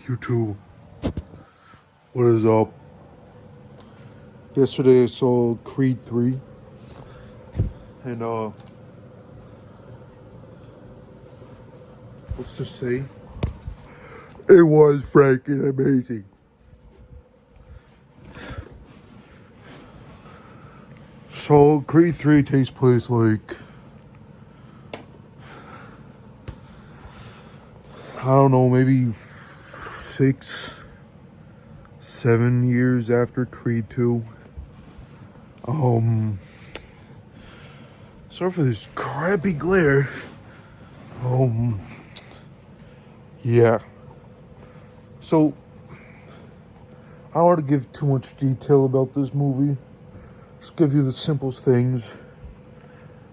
YouTube, what is up? Yesterday I saw Creed 3, and let's just say it was freaking amazing. So Creed 3 takes place like, I don't know, maybe 6-7 years after Creed 2. Sorry for this crappy glare. Yeah. So, I don't want to give too much detail about this movie. Just give you the simplest things.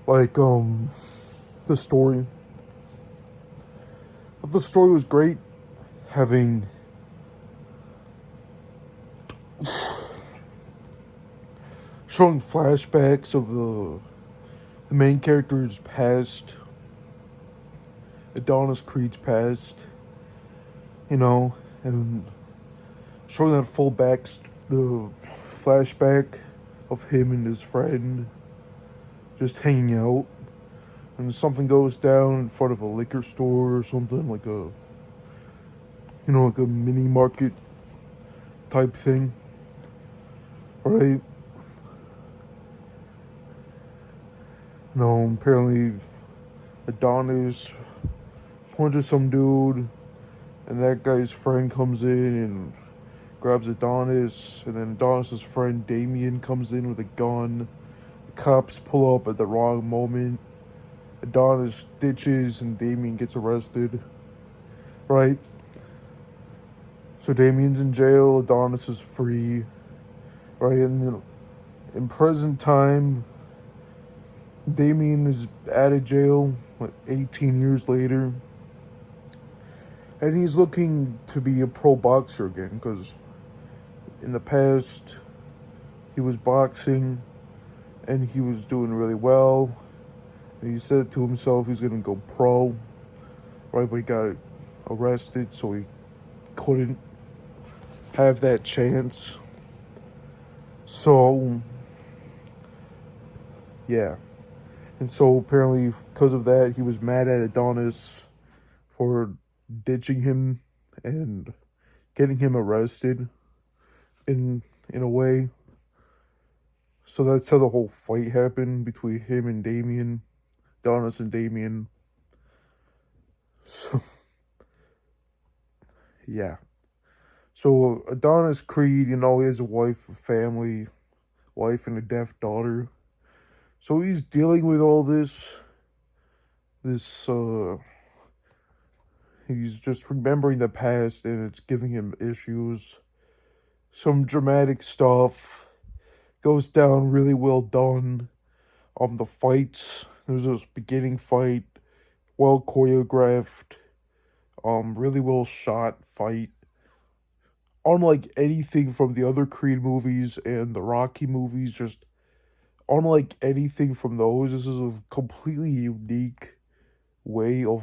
Like, the story. But the story was great. Having showing flashbacks of the main character's past, Adonis Creed's past, and showing that the flashback of him and his friend just hanging out, and something goes down in front of a liquor store or something, like like a mini market type thing, right? Apparently Adonis punches some dude, and that guy's friend comes in and grabs Adonis, and then Adonis's friend Damien comes in with a gun. The cops pull up at the wrong moment. Adonis ditches and Damien gets arrested, right? So Damien's in jail, Adonis is free, right? And then in present time, Damien is out of jail, 18 years later. And he's looking to be a pro boxer again, because in the past, he was boxing, and he was doing really well. And he said to himself he's going to go pro, right? But he got arrested, so he couldn't have that chance. So, yeah. And so apparently, because of that, he was mad at Adonis for ditching him and getting him arrested in a way. So that's how the whole fight happened between him and Damien, Adonis and Damien. So, yeah. So Adonis Creed, he has a wife, a family, wife and a deaf daughter. So he's dealing with all this, he's just remembering the past, and it's giving him issues. Some dramatic stuff goes down really well done. The fights, there's this beginning fight, well choreographed, really well shot fight. Unlike anything from the other Creed movies and the Rocky movies, just unlike anything from those, this is a completely unique way of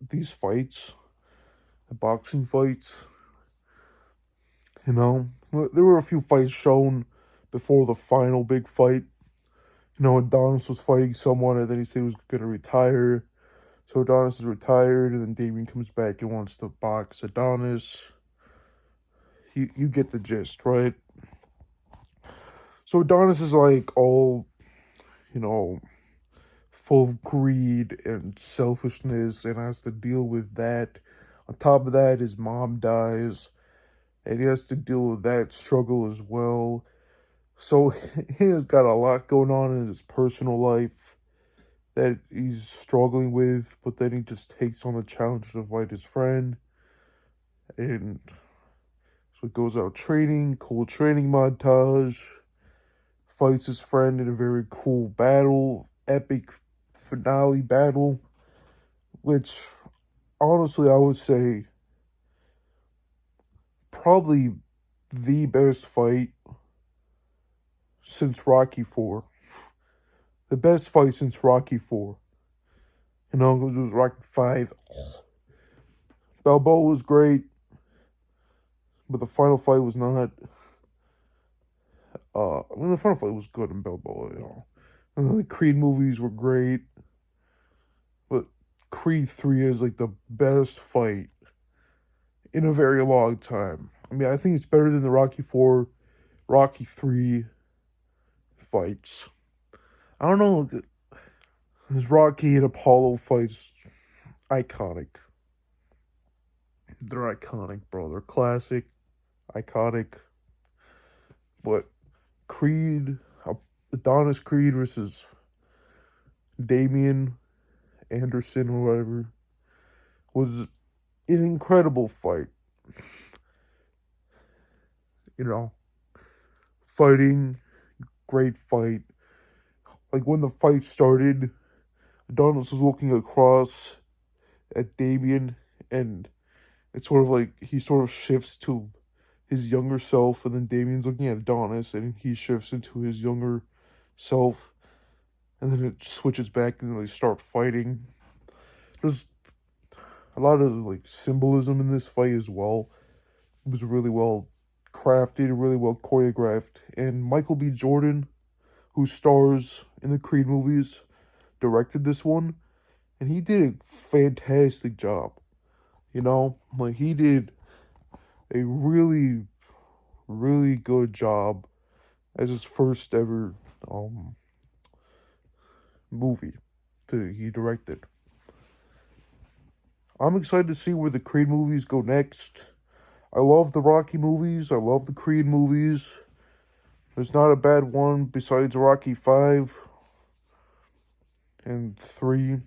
these fights, the boxing fights. There were a few fights shown before the final big fight. Adonis was fighting someone, and then he said he was going to retire. So Adonis is retired, and then Damien comes back and wants to box Adonis. You get the gist, right? So Adonis is like all, full of greed and selfishness, and has to deal with that. On top of that, his mom dies, and he has to deal with that struggle as well. So he has got a lot going on in his personal life, that he's struggling with, but then he just takes on the challenge to fight his friend. And so he goes out training, cool training montage, fights his friend in a very cool battle, epic finale battle, which honestly I would say probably the best fight since Rocky 4. The best fight since Rocky 4. You know, it was Rocky 5. Balboa was great, but the final fight was not. I mean, the final fight was good in Balboa, you know. And the Creed movies were great, but Creed 3 is like the best fight in a very long time. I mean, I think it's better than the Rocky 4, Rocky 3 fights. I don't know, this Rocky and Apollo fights, iconic. They're iconic, bro. They're classic, iconic. But Creed, Adonis Creed versus Damian Anderson or whatever, was an incredible fight. You know, fighting, great fight. Like when the fight started, Adonis was looking across at Damian, and it's sort of like he sort of shifts to his younger self, and then Damian's looking at Adonis, and he shifts into his younger self, and then it switches back, and they start fighting. There's a lot of like symbolism in this fight as well. It was really well crafted, really well choreographed, and Michael B. Jordan, who stars in the Creed movies, directed this one, and he did a fantastic job. You know, like he did a really, really good job as his first ever movie he directed. I'm excited to see where the Creed movies go next. I love the Rocky movies. I love the Creed movies. There's not a bad one besides Rocky 5 and 3.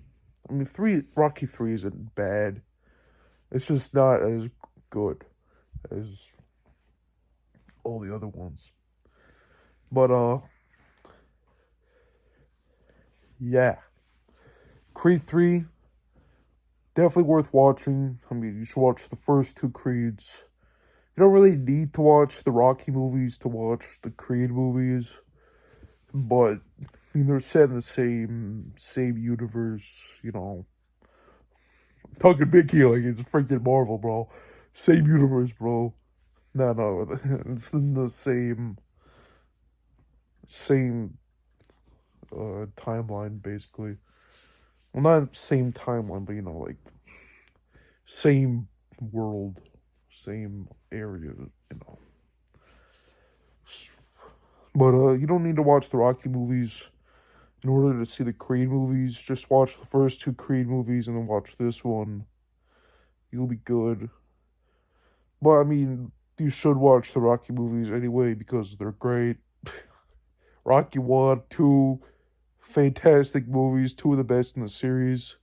I mean, Rocky 3 isn't bad. It's just not as good as all the other ones. But, yeah. Creed 3, definitely worth watching. I mean, you should watch the first two Creeds. You don't really need to watch the Rocky movies to watch the Creed movies. But, I mean, they're set in the same universe, you know. I'm talking big here like it's freaking Marvel, bro. Same universe, bro. No, it's in the same timeline, basically. Well, not same timeline, but, you know, like, same world, same area, you know. But, you don't need to watch the Rocky movies in order to see the Creed movies. Just watch the first two Creed movies and then watch this one. You'll be good. But, I mean, you should watch the Rocky movies anyway because they're great. Rocky 1, 2, fantastic movies, two of the best in the series.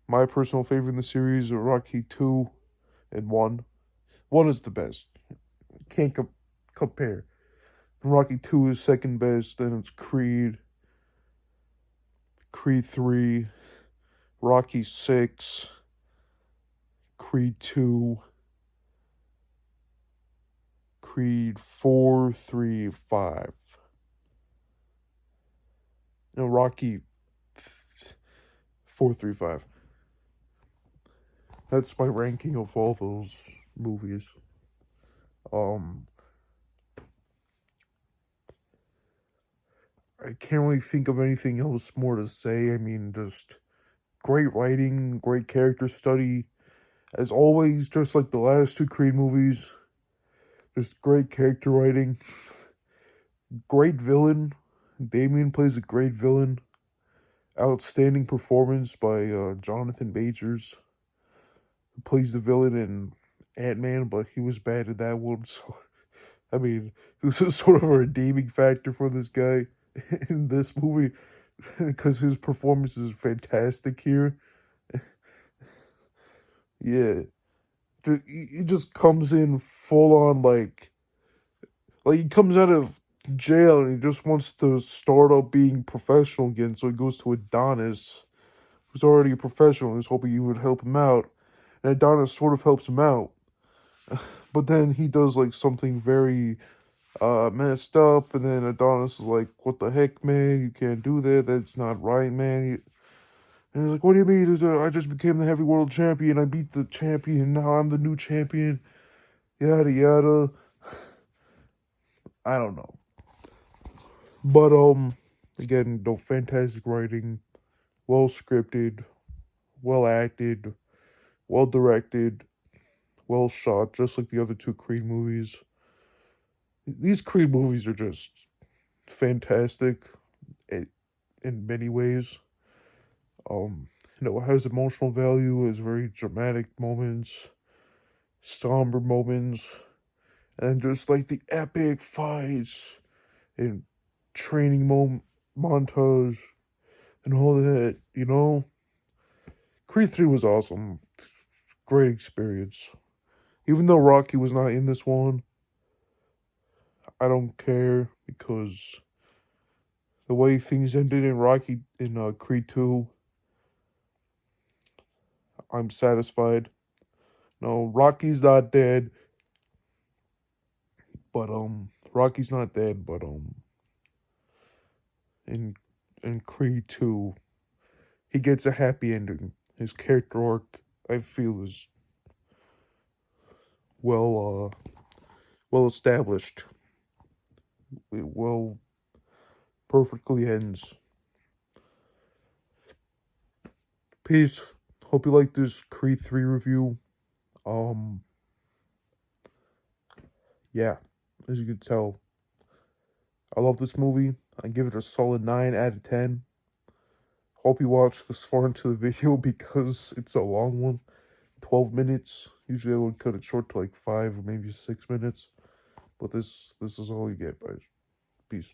My personal favorite in the series are Rocky 2 and 1. 1 is the best. Can't compare. Rocky 2 is second best, then it's Creed, Creed 3, Rocky 6, Creed 2, Creed 4, 3, 5. No, Rocky 4, 3, 5. That's my ranking of all those movies. I can't really think of anything else more to say. I mean, just great writing, great character study. As always, just like the last two Creed movies, just great character writing. Great villain. Damien plays a great villain. Outstanding performance by Jonathan Majors, who plays the villain in Ant-Man, but he was bad in that one, so I mean, this is sort of a redeeming factor for this guy in this movie. because his performance is fantastic here. Yeah, he just comes in full on like he comes out of jail and he just wants to start up being professional again. So he goes to Adonis, who's already a professional. He's hoping he would help him out, and Adonis sort of helps him out. But then he does like something very messed up, and then Adonis is like, "What the heck, man? You can't do that. That's not right, man." And he's like, "What do you mean? I just became the heavy world champion. I beat the champion. Now I'm the new champion. Yada yada." I don't know, but again, no, fantastic writing, well scripted, well acted, well directed, well shot, just like the other two Creed movies. These Creed movies are just fantastic in many ways. It has emotional value, has very dramatic moments, somber moments, and just like the epic fights and training montage and all that. Creed 3 was awesome. Great experience. Even though Rocky was not in this one, I don't care because the way things ended in Creed 2, I'm satisfied. No, Rocky's not dead, but Rocky's not dead, but in in Creed 2, he gets a happy ending. His character arc, I feel, is well well established. It well perfectly ends. Peace. Hope you like this Creed 3 review. Um yeah, as you can tell, I love this movie. I give it a solid 9 out of 10. Hope you watched this far into the video because it's a long one. 12 minutes. Usually I would cut it short to like 5 or maybe 6 minutes. But this is all you get, guys. Peace.